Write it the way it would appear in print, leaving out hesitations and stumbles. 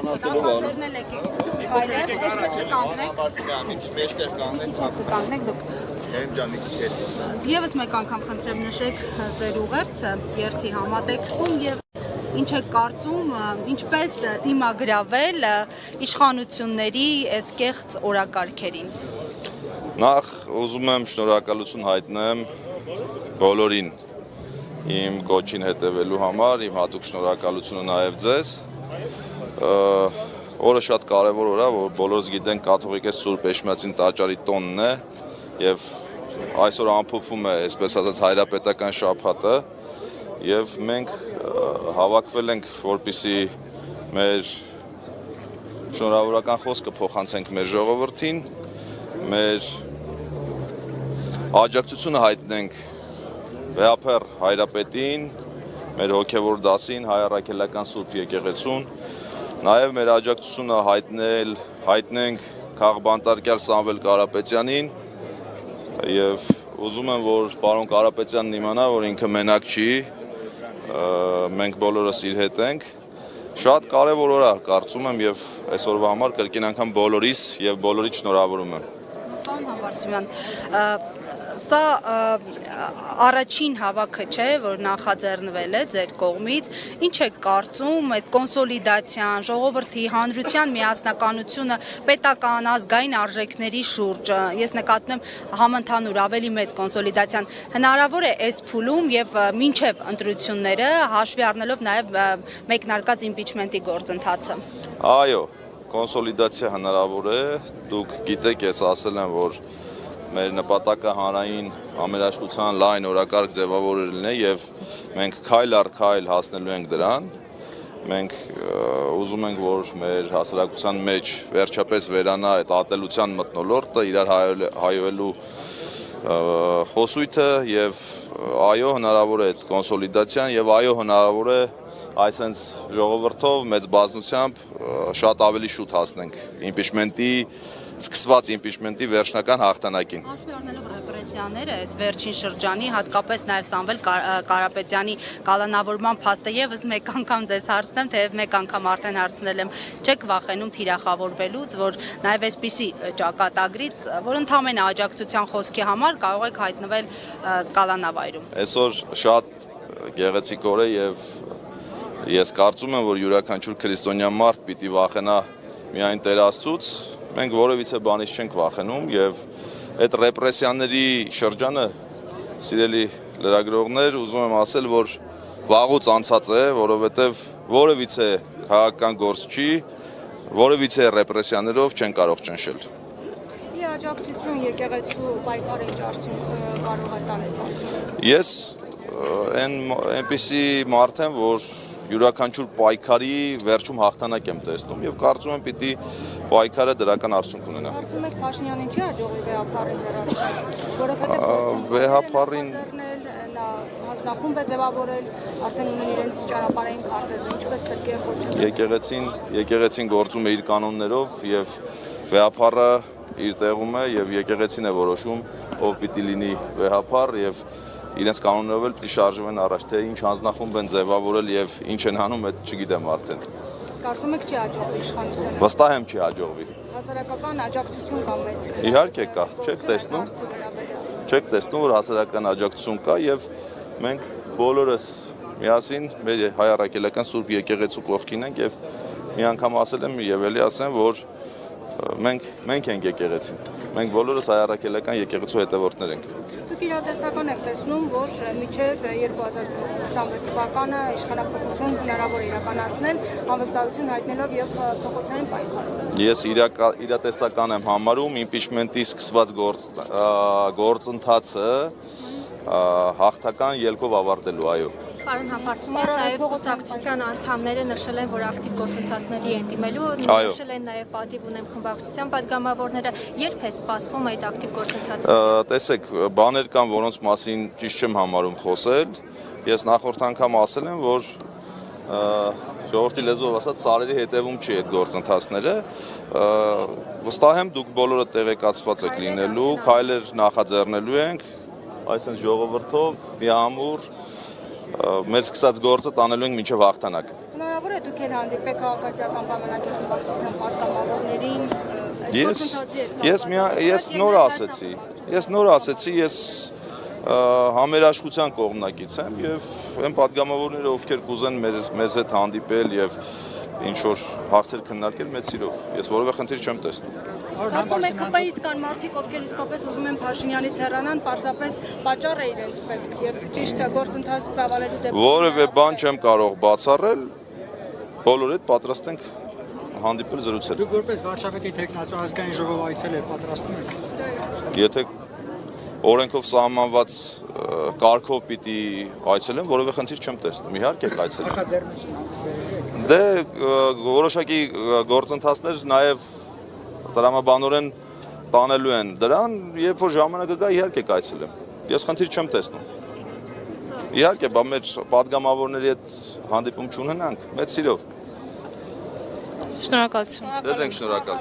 Նախաձեռնել եք հայրեր, այսպես կկանգնեք դուք։ Եվս մեկ անգամ խնդրեմ նշեք ձեր ուղերձը երթի համատեքստում եւ ինչ եք կարծում, ինչպես դիմագրավել իշխանությունների այս կեղծ օրակարգերին։ Նախ ուզում եմ շնորհակալություն հայտնեմ բոլորին իմ կոչին հետևելու համար, իմ հատուկ շնորհակալությունը նաև ձեզ։ Օրը շատ կարևոր օր է, որ բոլորս գիտենք կաթողիկե Սուրբ Էշմիածին տաճարի տոնն է եւ այսօր ամփոփվում է, այսպես ասած, հայրապետական շաբաթը եւ մենք հավաքվել ենք, որպեսզի մեր շնորհավորական խոսքը փոխանցենք մեր ժողովրդին, մեր աջակցությունը հայտնենք Վեհափեր հայրապետին, մեր հոգևոր դասին, Հայ առաքելական Սուրբ եկեղեցուն, նաև մեր աջակցությունը հայտնենք քաղբանտարկյալ Սամվել Կարապետյանին եւ ուզում եմ, որ պարոն Կարապետյանն իմանա, որ ինքը մենակ չի, մենք բոլորս իր հետ ենք։ Շատ կարևոր օր է, կարծում եմ, եւ այսօրվա համար կրկին անգամ բոլորիս եւ բոլորից շնորհավորում եմ։ Պարոն Համբարձումյան, սա առաջին հավաքը չէ, որ նախաձեռնվել է ձեր կողմից, ինչ եք կարծում այդ կոնսոլիդացիան, ժողովրդի, հանրության միասնականությունը պետական ազգային արժեքների շուրջ, ես նկատում եմ համընդհանուր ավելի մեծ կոնսոլիդացիան, հնարավոր է այս փուլում եւ մինչեւ ընտրությունները հաշվի առնելով նաեւ մեկնարկած իմպիչմենտի գործընթացը։ Այո, կոնսոլիդացիա հնարավոր է, դուք գիտեք, ես ասել եմ, որ մեր նպատակը հանրային համերաշխության լայն օրակարգ ձևավորելն է եւ մենք քայլ առ քայլ հասնելու ենք դրան։ Մենք ուզում ենք, որ մեր հասարակության մեջ վերջապես վերանա այդ ատելության մթնոլորտը, իրար հայելու խոսույթը եւ այո, հնարավոր է այդ կոնսոլիդացիան եւ այո, հնարավոր է այսպես ժողովրդով մեծ բազմությամբ շատ ավելի շուտ հասնենք իմպիչմենտի սկսված իմպիչմենտի վերջնական հաղթանակին։ Հաշվի առնելով ռեպրեսիաները, այս վերջին շրջանի, հատկապես նաև Սամվել Կարապետյանի կալանավորման փաստը եւս մեկ անգամ ձեզ հարցնեմ, թեև մեկ անգամ արդեն հարցնել եմ, չեք վախենում թիրախավորվելուց, որ նաև այսպիսի ճակատագրից, որ ընդհանրապես աջակցության խոսքի համար կարող եք հայտնվել կալանավայրում։ Այսօր շատ գեղեցիկ օր է եւ ես կարծում եմ, որ յուրաքանչյուր քրիստոնյա մարդ պիտի վախենա միայն Տեր Աստծուց։ Մենք որևիցե բանից չենք վախենում եւ այդ ռեպրեսիաների շրջանը, սիրելի լրագրողներ, ուզում եմ ասել, որ վաղուց անցած է, որովհետեւ որևիցե քաղաքական գործ չի, որևիցե ռեպրեսիաներով չեն կարող ճնշել։ Աջակցություն եկեղեցու պայքարը ինչ արդյունք կարող է տալ կարծում։ Ես այնպիսի մարդ եմ, որ յուրաքանչյուր պայքարի վերջում հաղթանակ եմ տեսնում եւ կարծում եմ պիտի պայքարը դրական արդյունք ունենա։ Կարծում եք Փաշինյանին չի հաջողվի Վեհափարին վերացնել, որովհետեւ Վեհափարին նա հանձնախումբ է ձևավորել, արդեն ունեն իրենց ճանապարհային քարտեզը, ինչպես պետք է խոչընդոտել։ Եկեղեցին գործում է իր կանոններով եւ Վեհափարը իր տեղում է եւ եկեղեցին է որոշում ով պիտի լինի Վեհափար եւ իրենց կանոններով էլ պիտի շարժվեն առաջ, թե ինչ հանձնախումբ են ձևավորել եւ ինչ են անում, այդ չգիտեմ արդեն։ Կարծում եք չի հաջողվի իշխանությանը։ Վստահ եմ չի հաջողվի։ Հասարակական աջակցություն կա մեծ։ Իհարկե կա, չեք տեսնում, որ հասարակական աջակցություն կա եւ մենք բոլորս միասին մեր հայ առաքելական Սուրբ եկեղեցու կողքին ենք եւ մի անգամ ասել եմ եւ ելի ասեմ, որ մենք ենք եկեղեցին։ Մենք բոլորս հայ առաքելական եկեղեցու հետևորդներ ենք։ Դուք իրատեսական եք տեսնում, որ մինչև 2026 թվականը իշխանապողություն հնարավոր իրականացնել, անվստահություն հայտնելով եւ փոխոցային պայքարով։ Ես իրատեսական եմ համարում իմպիչմենտի սկսված գործընթացը հաղթական ելքով ավարտելու, այո։ Պարոն Համբարձումյան, նաև կուսակցության անդամները նշել են, որ ակտիվ գործընթացների են դիմելու, նշել են նաև պատիվ ունեմ խմբակցության պատգամավորները, երբ է սպասվում այդ ակտիվ գործընթացը։ Տեսեք, բաներ կան, որոնց մասին ճիշտ չեմ համարում խոսել։ Ես նախորդ անգամ ասել եմ, որ ժողովրդի լեզվով ասած սարերի հետևում չի այդ գործընթացները։ Վստահ եմ, դուք բոլորը տեղեկացված եք լինելու, քայլեր նախաձեռնելու ենք, այսինքն ժողովրդով միամուռ մեր սկսած գործը տանելու ենք մինչև հաղթանակ։ Հնարավոր Կարևոր է դուք հանդիպեք քաղաքացիական պայմանագիր խմբակցության պատգամավորներին, Ես նոր ասեցի, ես համերաշխության կողմնակից եմ եւ այն պատգամավորները, ովքեր կուզեն մեզ հետ հանդիպել եւ ինչ որ հարցեր քննարկել մեծ սիրով։ Ես որևէ խնդիր չեմ տեսնում։ Կարծում եք ԿՊ-ից կան մարդիկ, ովքեր իսկապես ուզում են Փաշինյանից հեռանան, պարզապես պատճառ է իրենց պետք եւ ճիշտ գործընթաց ծավալելու դեպքում Որևէ բան չեմ կարող բացառել, բոլորը հետ պատրաստ ենք հանդիպել զրուցել։ Դուք որպես վարչապետի տեխնացու ազգային ժողով այցել եք, պատրաստվում եք։ Եթե օրենքով սահմանված կարգով պիտի այցելեմ, որևէ խնդիր չեմ տեսնում։ Իհարկե կայցելեմ։ Դե որոշակի գործընթացներ նաև տրամաբանորեն տանելու են դրան, երբ որ ժամանակը գա, իհարկե կայցելեմ։ Ես խնդիր չեմ տեսնում։ Իհարկե, բա մեր պատգամավորների հետ հանդիպում չունենանք, մեծ սիրով։ Շնորհակալություն։ Ձեզ ենք շնորհակալ։